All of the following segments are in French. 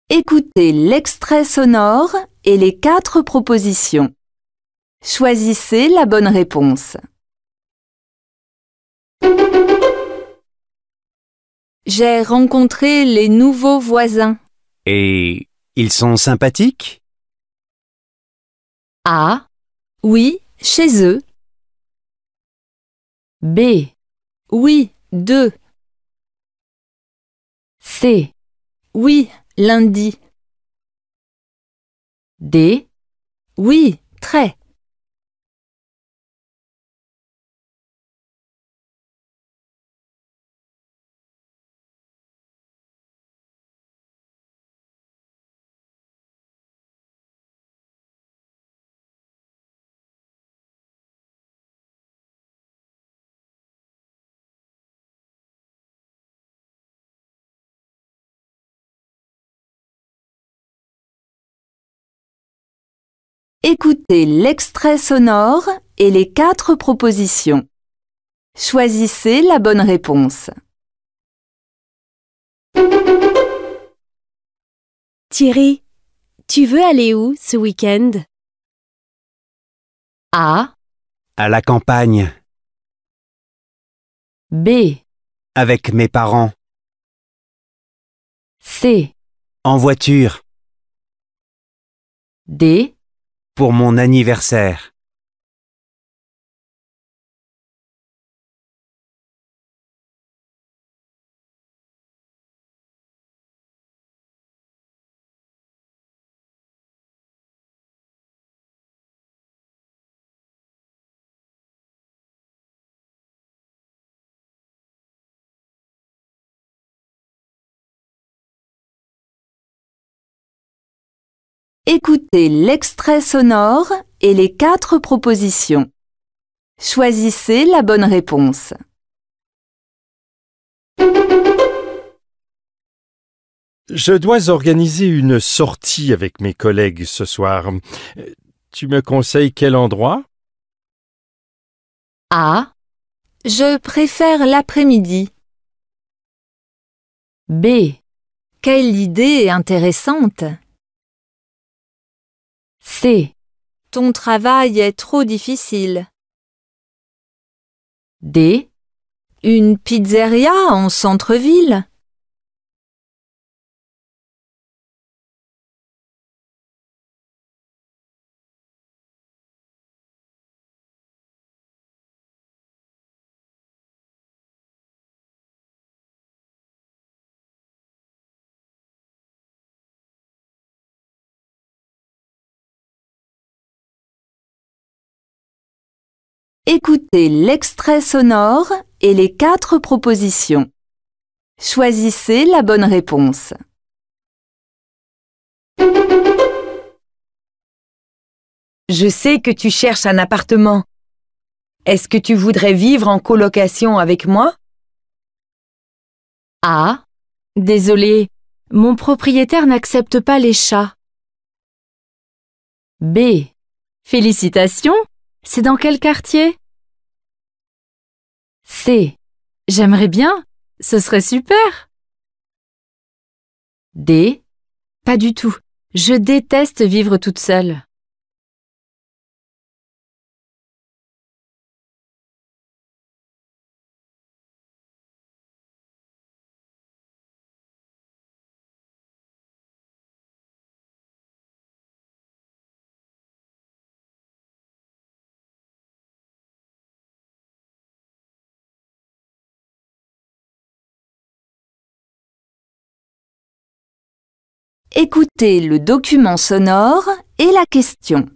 Écoutez l'extrait sonore et les 4 propositions. Choisissez la bonne réponse. J'ai rencontré les nouveaux voisins. Et ils sont sympathiques? A. Oui, chez eux. B. Oui, 2. C. Oui, lundi. D. Oui, très. Écoutez l'extrait sonore et les 4 propositions. Choisissez la bonne réponse. Thierry, tu veux aller où ce week-end? A. À la campagne, B. avec mes parents, C. en voiture, D. pour mon anniversaire. Écoutez l'extrait sonore et les 4 propositions. Choisissez la bonne réponse. Je dois organiser une sortie avec mes collègues ce soir. Tu me conseilles quel endroit? A. Je préfère l'après-midi. B. Quelle idée intéressante. C. Ton travail est trop difficile. D. Une pizzeria en centre-ville. Écoutez l'extrait sonore et les 4 propositions. Choisissez la bonne réponse. Je sais que tu cherches un appartement. Est-ce que tu voudrais vivre en colocation avec moi? A. Désolée, mon propriétaire n'accepte pas les chats. B. Félicitations! C'est dans quel quartier? C. J'aimerais bien, ce serait super. D. Pas du tout, je déteste vivre toute seule. Écoutez le document sonore et la question.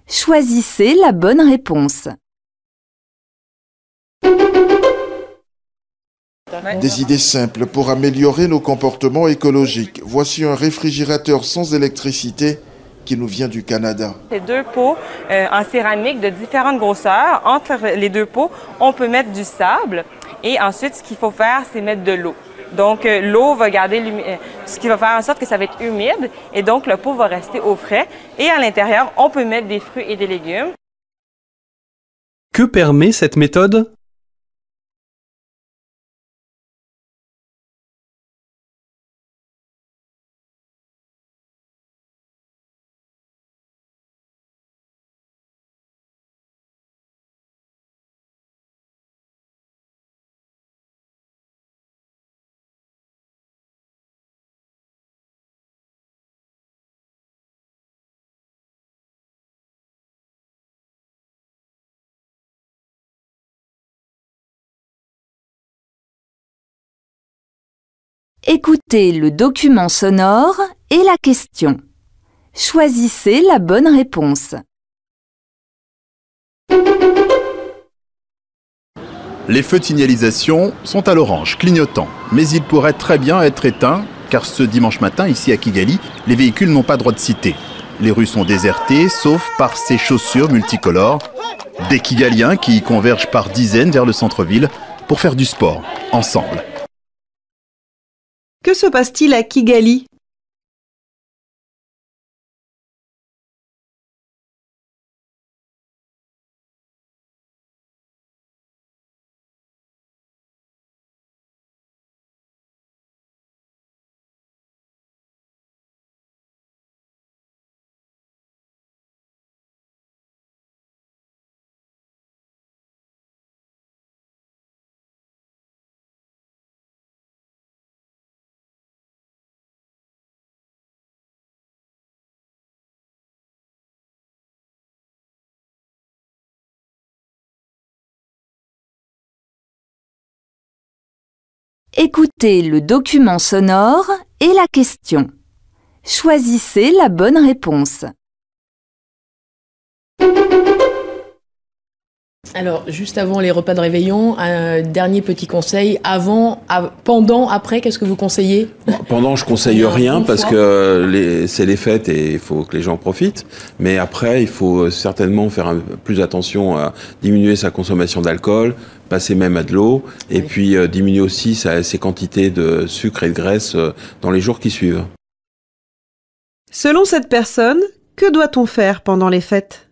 Choisissez la bonne réponse. Des idées simples pour améliorer nos comportements écologiques. Voici un réfrigérateur sans électricité qui nous vient du Canada. C'est 2 pots en céramique de différentes grosseurs. Entre les 2 pots, on peut mettre du sable et ensuite, ce qu'il faut faire, c'est mettre de l'eau. Donc, l'eau va garder ce qui va faire en sorte que ça va être humide et donc le pot va rester au frais. Et à l'intérieur, on peut mettre des fruits et des légumes. Que permet cette méthode? Écoutez le document sonore et la question. Choisissez la bonne réponse. Les feux de signalisation sont à l'orange, clignotants, mais ils pourraient très bien être éteints, car ce dimanche matin, ici à Kigali, les véhicules n'ont pas droit de citer. Les rues sont désertées, sauf par ces chaussures multicolores, des Kigaliens qui convergent par dizaines vers le centre-ville pour faire du sport, ensemble. Que se passe-t-il à Kigali? Écoutez le document sonore et la question. Choisissez la bonne réponse. Alors, juste avant les repas de réveillon, un dernier petit conseil. Avant, pendant, après, qu'est-ce que vous conseillez? Pendant, je conseille rien parce que c'est les fêtes et il faut que les gens profitent. Mais après, il faut certainement faire plus attention à diminuer sa consommation d'alcool, passer même à de l'eau, et puis diminuer aussi ses quantités de sucre et de graisse dans les jours qui suivent. Selon cette personne, que doit-on faire pendant les fêtes?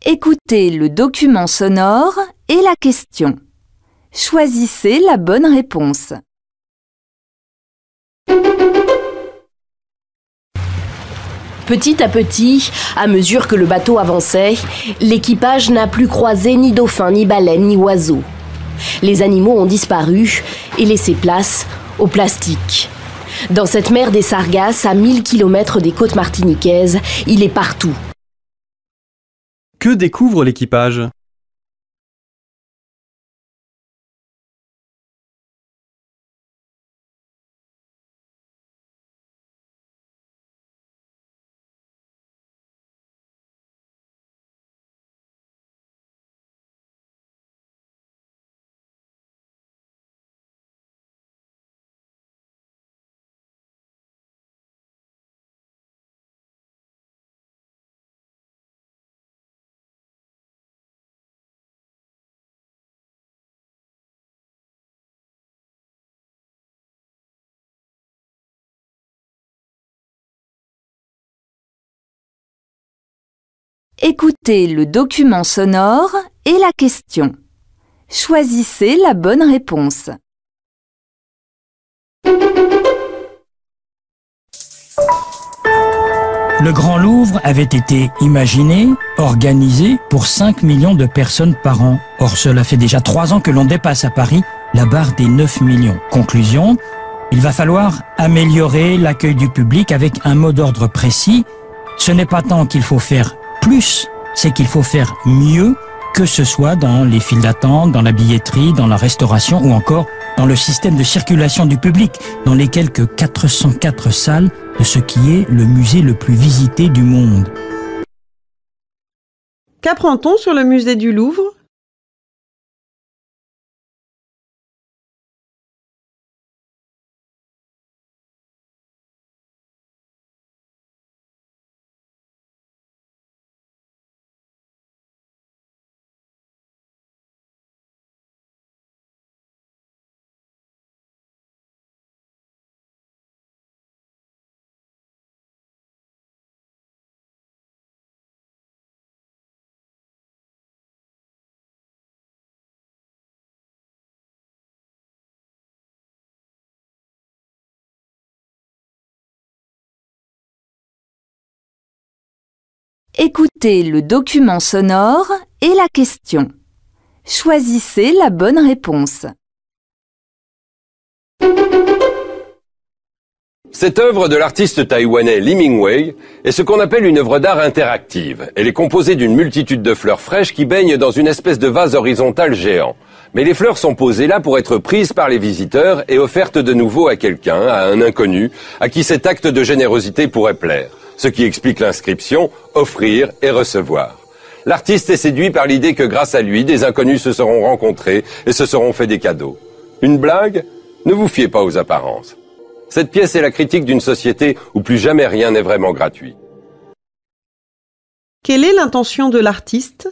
Écoutez le document sonore et la question. Choisissez la bonne réponse. Petit à petit, à mesure que le bateau avançait, l'équipage n'a plus croisé ni dauphins, ni baleines, ni oiseaux. Les animaux ont disparu et laissé place au plastique. Dans cette mer des Sargasses, à 1000 km des côtes martiniquaises, il est partout. Que découvre l'équipage? Écoutez le document sonore et la question. Choisissez la bonne réponse. Le Grand Louvre avait été imaginé, organisé pour 5 millions de personnes par an. Or, cela fait déjà 3 ans que l'on dépasse à Paris la barre des 9 millions. Conclusion, il va falloir améliorer l'accueil du public avec un mot d'ordre précis. Ce n'est pas tant qu'il faut faire plus, c'est qu'il faut faire mieux, que ce soit dans les files d'attente, dans la billetterie, dans la restauration ou encore dans le système de circulation du public, dans les quelques 404 salles de ce qui est le musée le plus visité du monde. Qu'apprend-on sur le musée du Louvre? Écoutez le document sonore et la question. Choisissez la bonne réponse. Cette œuvre de l'artiste taïwanais Lee Ming-wei est ce qu'on appelle une œuvre d'art interactive. Elle est composée d'une multitude de fleurs fraîches qui baignent dans une espèce de vase horizontal géant. Mais les fleurs sont posées là pour être prises par les visiteurs et offertes de nouveau à quelqu'un, à un inconnu, à qui cet acte de générosité pourrait plaire. Ce qui explique l'inscription « Offrir et recevoir ». L'artiste est séduit par l'idée que grâce à lui, des inconnus se seront rencontrés et se seront fait des cadeaux. Une blague? Ne vous fiez pas aux apparences. Cette pièce est la critique d'une société où plus jamais rien n'est vraiment gratuit. Quelle est l'intention de l'artiste?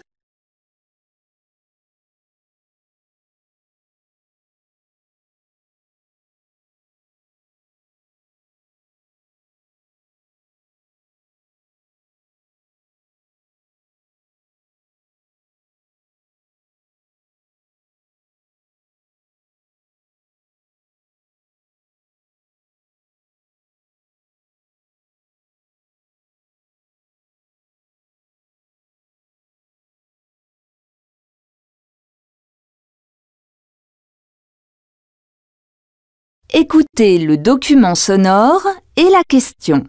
Écoutez le document sonore et la question.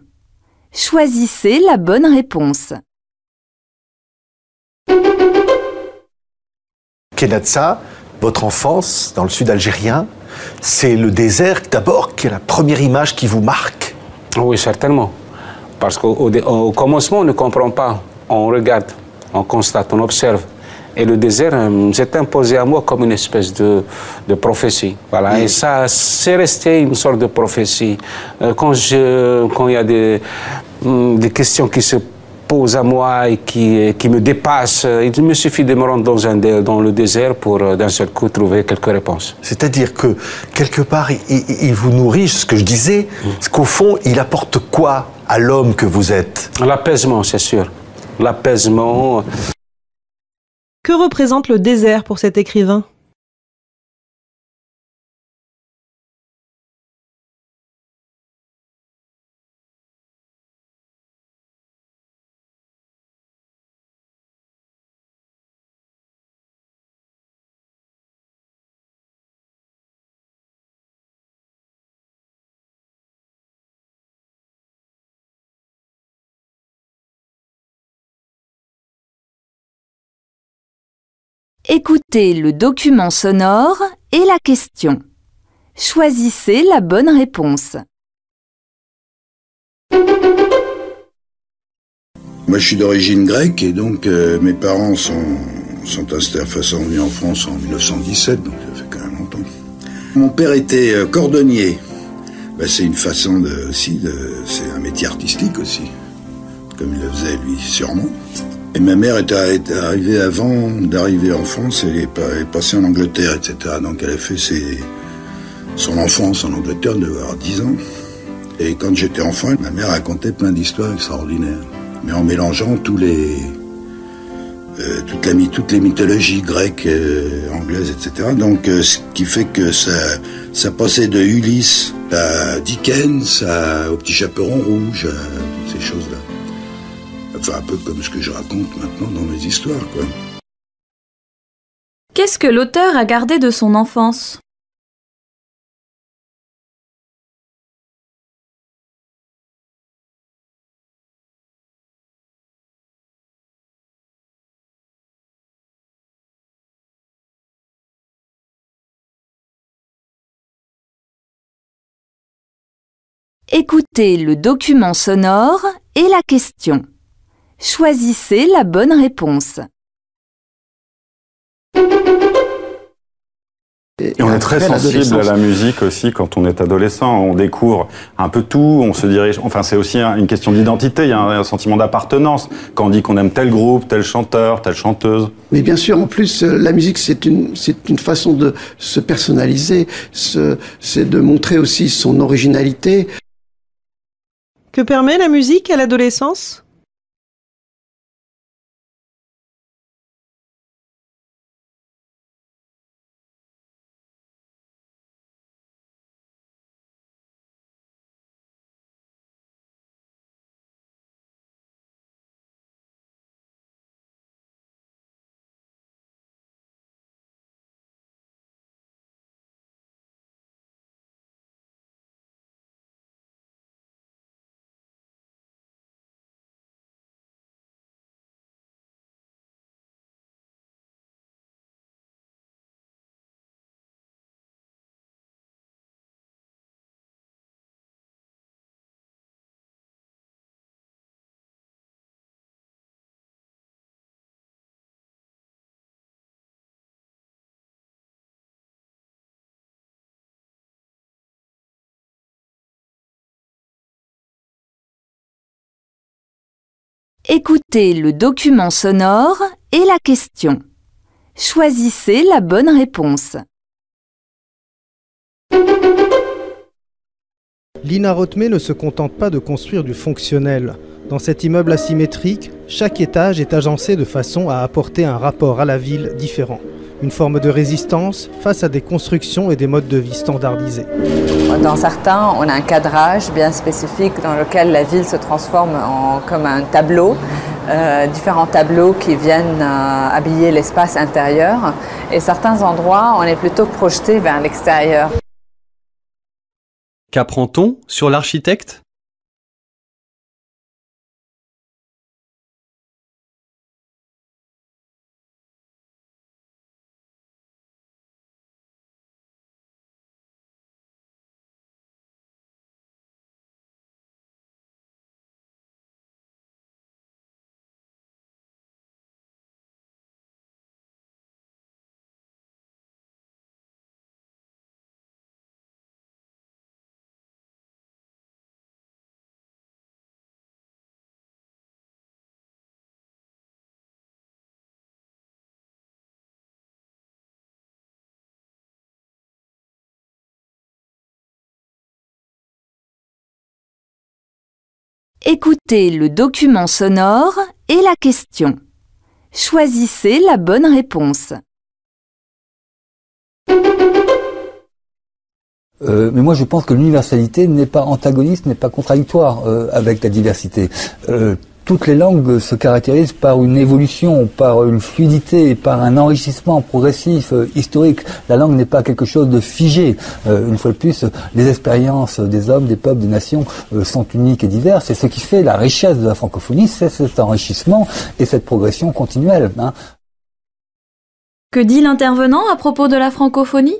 Choisissez la bonne réponse. Kenatsa, votre enfance dans le sud algérien, c'est le désert d'abord qui est la première image qui vous marque. Oui, certainement. Parce qu'au commencement, on ne comprend pas. On regarde, on constate, on observe. Et le désert s'est imposé à moi comme une espèce de prophétie. Voilà. Et ça, c'est resté une sorte de prophétie. Quand il y a des questions qui se posent à moi et qui me dépassent, il me suffit de me rendre dans le désert pour d'un seul coup trouver quelques réponses. C'est-à-dire que, quelque part, il vous nourrit, ce que je disais, parce qu'au fond, il apporte quoi à l'homme que vous êtes? L'apaisement, c'est sûr. L'apaisement. Que représente le désert pour cet écrivain? Écoutez le document sonore et la question. Choisissez la bonne réponse. Moi, je suis d'origine grecque et donc mes parents sont venus en France en 1917, donc ça fait quand même longtemps. Mon père était cordonnier. Ben, c'est une façon c'est un métier artistique aussi, comme il le faisait lui, sûrement. Et ma mère était arrivée avant d'arriver en France, elle est passée en Angleterre, etc. Donc elle a fait son enfance en Angleterre, elle devait avoir 10 ans. Et quand j'étais enfant, ma mère racontait plein d'histoires extraordinaires. Mais en mélangeant toutes les mythologies grecques, anglaises, etc. Donc ce qui fait que ça passait de Ulysse à Dickens, au Petit Chaperon Rouge, à toutes ces choses-là. Enfin, un peu comme ce que je raconte maintenant dans mes histoires, quoi. Qu'est-ce que l'auteur a gardé de son enfance? Écoutez le document sonore et la question. Choisissez la bonne réponse. Et on est très sensible à la musique aussi quand on est adolescent. On découvre un peu tout, on se dirige. Enfin, c'est aussi une question d'identité. Il y a un sentiment d'appartenance quand on dit qu'on aime tel groupe, tel chanteur, telle chanteuse. Mais bien sûr, en plus, la musique, c'est une façon de se personnaliser, c'est de montrer aussi son originalité. Que permet la musique à l'adolescence? Écoutez le document sonore et la question. Choisissez la bonne réponse. Lina Rothmé ne se contente pas de construire du fonctionnel. Dans cet immeuble asymétrique, chaque étage est agencé de façon à apporter un rapport à la ville différent. Une forme de résistance face à des constructions et des modes de vie standardisés. Dans certains, on a un cadrage bien spécifique dans lequel la ville se transforme comme un tableau, différents tableaux qui viennent habiller l'espace intérieur. Et certains endroits, on est plutôt projeté vers l'extérieur. Qu'apprend-on sur l'architecte ? Écoutez le document sonore et la question. Choisissez la bonne réponse. Mais moi je pense que l'universalité n'est pas antagoniste, n'est pas contradictoire avec la diversité. Toutes les langues se caractérisent par une évolution, par une fluidité, par un enrichissement progressif, historique. La langue n'est pas quelque chose de figé. Une fois de plus, les expériences des hommes, des peuples, des nations sont uniques et diverses. Et ce qui fait la richesse de la francophonie, c'est cet enrichissement et cette progression continuelle. Que dit l'intervenant à propos de la francophonie ?